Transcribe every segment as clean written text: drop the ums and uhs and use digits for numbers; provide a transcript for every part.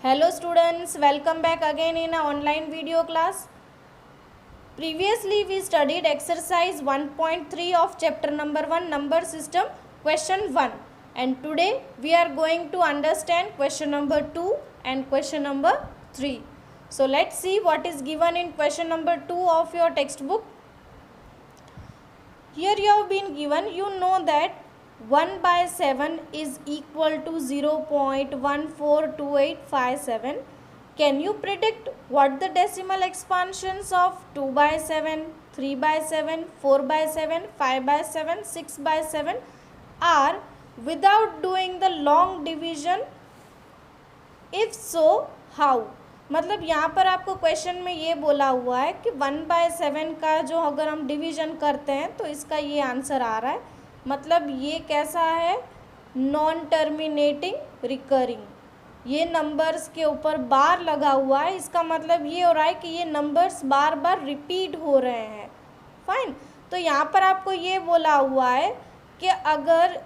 Hello students, welcome back again in our online video class. Previously we studied exercise 1.3 of chapter number 1 number system question 1, and today we are going to understand question number 2 and question number 3. So let's see what is given in question number 2 of your textbook. Here you have been given, you know that 1 by 7 is equal to 0.142857. Can you predict what the decimal expansions of 2 by 7, 3 by 7, 4 by 7, 5 by 7, 6 by 7 are without doing the long division? If so, how? मतलब यहाँ पर आपको question में ये बोला हुआ है कि 1/7 का जो अगर हम डिवीज़न करते हैं तो इसका ये आंसर आ रहा है. मतलब ये कैसा है, नॉन टर्मिनेटिंग रिकरिंग. ये नंबर्स के ऊपर बार लगा हुआ है, इसका मतलब ये हो रहा है कि ये नंबर्स बार बार रिपीट हो रहे हैं. फाइन. तो यहाँ पर आपको ये बोला हुआ है कि अगर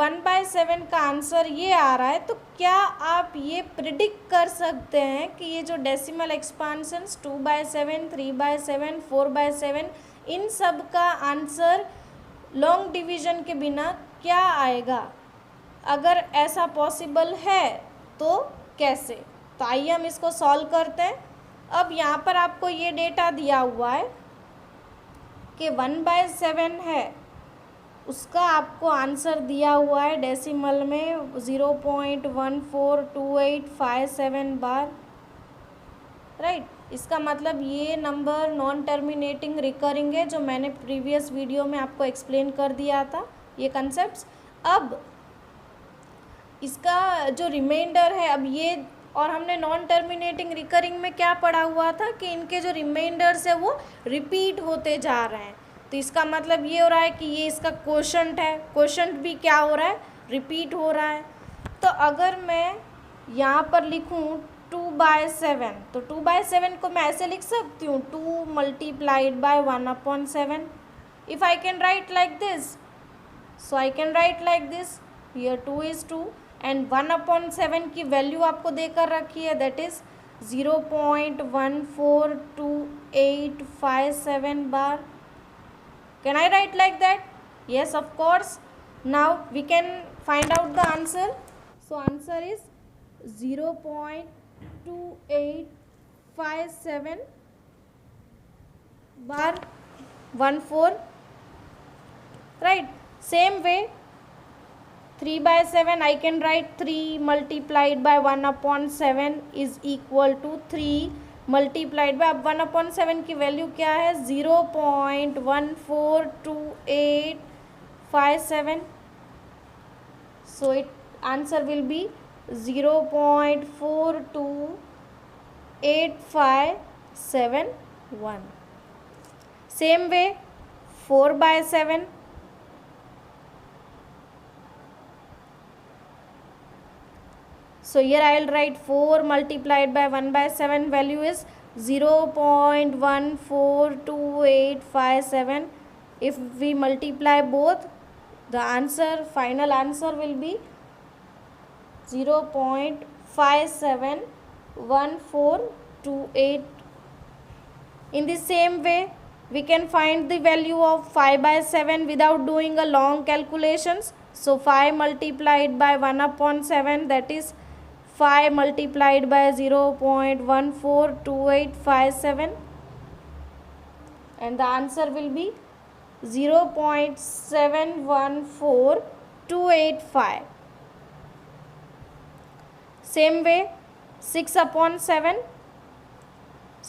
1/7 का आंसर ये आ रहा है तो क्या आप ये प्रिडिक्ट कर सकते हैं कि ये जो डेसिमल एक्सपांशंस 2/7, 3/7, 4/7 इन सब का आंसर लॉन्ग डिवीज़न के बिना क्या आएगा? अगर ऐसा पॉसिबल है तो कैसे? तो आइए हम इसको सॉल्व करते हैं. अब यहाँ पर आपको ये डेटा दिया हुआ है कि 1/7 है, उसका आपको आंसर दिया हुआ है डेसिमल में 0.142857 बार. राइट. इसका मतलब ये नंबर नॉन टर्मिनेटिंग रिकरिंग है, जो मैंने प्रीवियस वीडियो में आपको एक्सप्लेन कर दिया था ये कंसेप्ट्स. अब इसका जो रिमाइंडर है, अब ये और हमने नॉन टर्मिनेटिंग रिकरिंग में क्या पढ़ा हुआ था कि इनके जो रिमाइंडर्स है वो रिपीट होते जा रहे हैं. तो इसका मतलब ये हो रहा है कि ये इसका क्वोशंट है. क्वोशंट भी क्या हो रहा है, रिपीट हो रहा है. तो अगर मैं यहाँ पर लिखूँ 2/7, तो 2/7 को मैं ऐसे लिख सकती हूँ 2 multiplied by 1/7. If I can write like this, so I can write like this. Here 2 is 2 and 1/7 की वैल्यू आपको देकर रखी है, that is 0.142857 bar. Can I write like that? Yes, of course. Now we can find out the answer. So answer is 0.2857 bar 14. Right. Same way 3/7 I can write 3 multiplied by 1/7 is equal to 3 multiplied by, अब 1/7 की value क्या है, 0.142857. So it answer will be 0.42857. Same way 4/7, so here I will write 4 multiplied by 1/7 value is 0.142857. If we multiply both, the answer, final answer will be 0.571428. In the same way, we can find the value of 5/7 without doing a long calculations. So 5 multiplied by 1/7, that is 5 multiplied by 0.142857, and the answer will be 0.714285. Same way 6/7,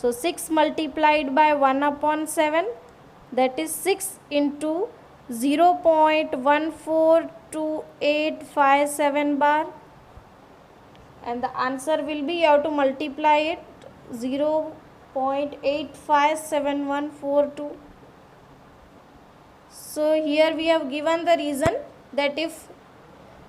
so 6 multiplied by 1/7, that is 6 into 0.142857 bar, and the answer will be, you have to multiply it, 0.857142. So here we have given the reason that if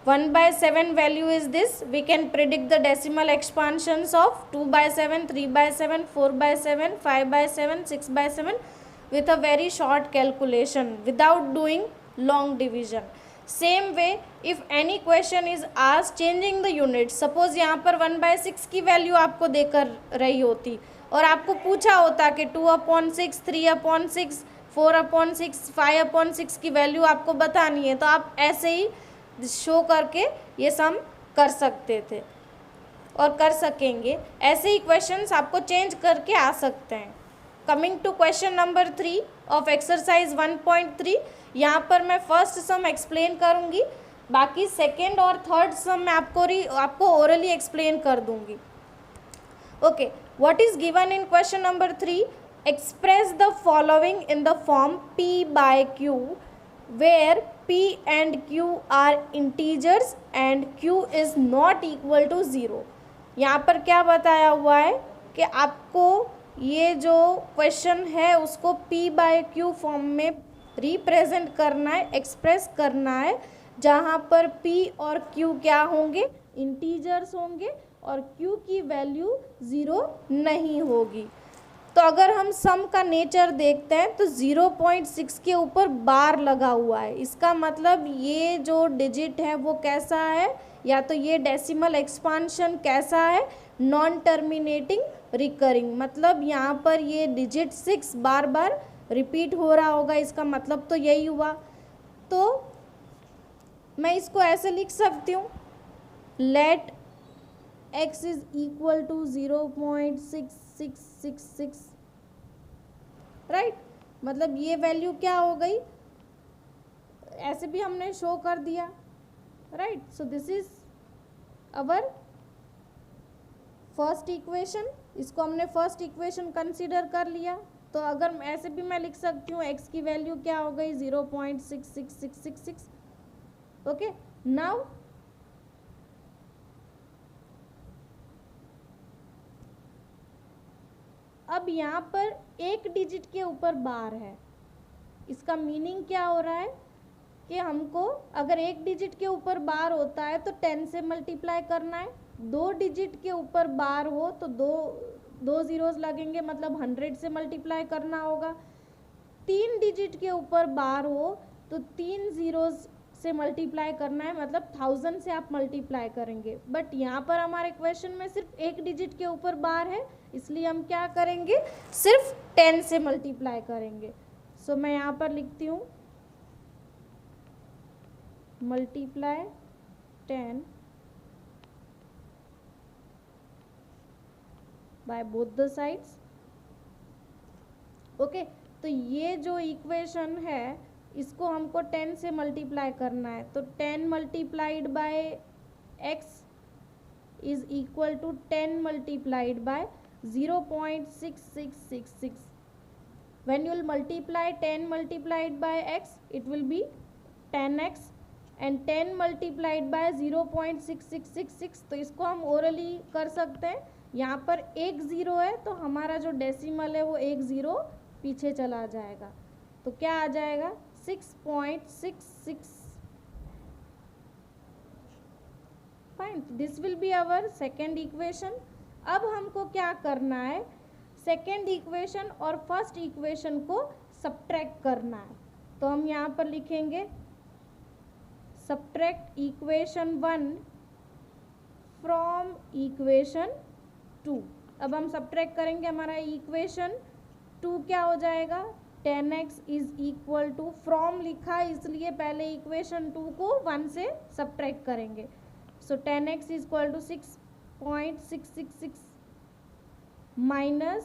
1/7 value is this, we can predict the decimal expansions of 2/7, 3/7, 4/7, 5/7, 6/7 with a very short calculation without doing long division. Same way if any question is आज changing the unit, suppose यहाँ पर 1/6 की value आपको देकर रही होती और आपको पूछा होता कि 2/6, 3/6, 4/6, 5/6 की वैल्यू आपको बतानी है, तो आप ऐसे ही शो करके ये सम कर सकते थे और कर सकेंगे। ऐसे ही क्वेश्चंस आपको चेंज करके आ सकते हैं। Coming to question number 3 of exercise 1.3, यहाँ पर मैं फर्स्ट सम एक्सप्लेन करूँगी, बाकी सेकेंड और थर्ड सम मैं आपको ओरली एक्सप्लेन कर दूँगी। Okay, what is given in question number 3? Express the following in the form P/Q where P and Q are integers and Q is not equal to 0। यहाँ पर क्या बताया हुआ है कि आपको ये जो क्वेश्चन है उसको P/Q फॉर्म में रिप्रेजेंट करना है, एक्सप्रेस करना है, जहाँ पर P और Q क्या होंगे, इंटीजर्स होंगे और Q की वैल्यू 0 नहीं होगी। तो अगर हम सम का नेचर देखते हैं तो 0.6 के ऊपर बार लगा हुआ है, इसका मतलब ये जो डिजिट है वो कैसा है, या तो ये डेसिमल एक्सपांशन कैसा है, नॉन टर्मिनेटिंग रिकरिंग, मतलब यहाँ पर ये डिजिट 6 बार बार रिपीट हो रहा होगा, इसका मतलब तो यही हुआ। तो मैं इसको ऐसे लिख सकती हूँ, let x is equal to 0.6666, right, मतलब ये वैल्यू क्या हो गई, ऐसे भी हमने शो कर दिया, right. So this is our first equation, इसको हमने फर्स्ट इक्वेशन कंसीडर कर लिया। तो अगर ऐसे भी मैं लिख सकती हूँ x की वैल्यू क्या हो गई 0.66666। ओके, नाउ अब यहाँ पर एक डिजिट के ऊपर बार है, इसका मीनिंग क्या हो रहा है कि हमको अगर एक डिजिट के ऊपर बार होता है तो 10 से मल्टीप्लाई करना है, 2 डिजिट के ऊपर बार हो तो दो ज़ीरोज़ लगेंगे, मतलब 100 से मल्टीप्लाई करना होगा, 3 डिजिट के ऊपर बार हो तो 3 ज़ीरोज़ से मल्टीप्लाई करना है, मतलब 1000 से आप मल्टीप्लाई करेंगे। बट यहाँ पर हमारे क्वेश्चन में सिर्फ एक डिजिट के ऊपर बार है, इसलिए हम क्या करेंगे, सिर्फ 10 से मल्टीप्लाई करेंगे। सो मैं यहाँ पर लिखती हूँ multiply 10 by both the sides. Okay, तो ये जो इक्वेशन है इसको हमको 10 से मल्टीप्लाई करना है, तो 10 multiplied by x is equal to 10 multiplied by 0.6666। when you will multiply 10 multiplied by x it will be 10x and 10 multiplied by 0.6666। तो इसको हम ओरली कर सकते हैं, यहाँ पर एक ज़ीरो है तो हमारा जो डेसिमल है वो एक ज़ीरो पीछे चला जाएगा, तो क्या आ जाएगा 6.66। Fine, this will be our second equation. अब हमको क्या करना है, सेकेंड इक्वेशन और फर्स्ट इक्वेशन को सब्ट्रैक्ट करना है, तो हम यहाँ पर लिखेंगे सब्ट्रैक्ट इक्वेशन 1 फ्रॉम इक्वेशन 2। अब हम सब्ट्रैक्ट करेंगे, हमारा इक्वेशन 2 क्या हो जाएगा, 10x is equal to, from लिखा इसलिए पहले इक्वेशन 2 को 1 से सब्ट्रैक्ट करेंगे। So 10x is equal to 6.666 minus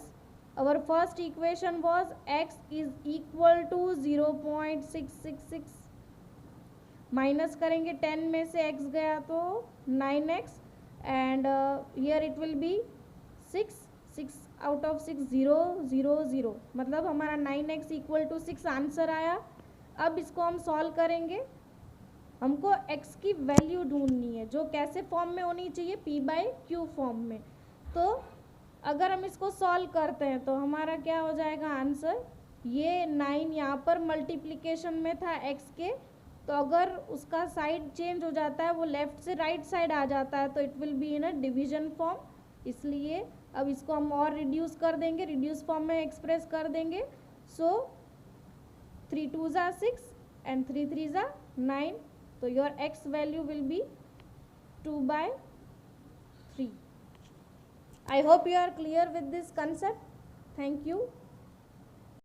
our first equation was x is equal to 0.666, minus करेंगे 10 में से x गया तो 9x and here it will be 6 out of 6 0 0 0, मतलब हमारा 9x इक्वल टू 6 आंसर आया। अब इसको हम सॉल्व करेंगे, हमको x की वैल्यू ढूंढनी है जो कैसे फॉर्म में होनी चाहिए, P/Q फॉर्म में। तो अगर हम इसको सॉल्व करते हैं तो हमारा क्या हो जाएगा आंसर, ये 9 यहाँ पर मल्टीप्लिकेशन में था x के, तो अगर उसका साइड चेंज हो जाता है, वो लेफ़्ट से राइट साइड आ जाता है, तो it will be in a division form, इसलिए अब इसको हम और रिड्यूस कर देंगे, रिड्यूस फॉर्म में एक्सप्रेस कर देंगे। सो 3 2 ज़ा 6 एंड 3 3 ज़ा 9, So your x value will be 2 by 3. I hope you are clear with this concept. Thank you.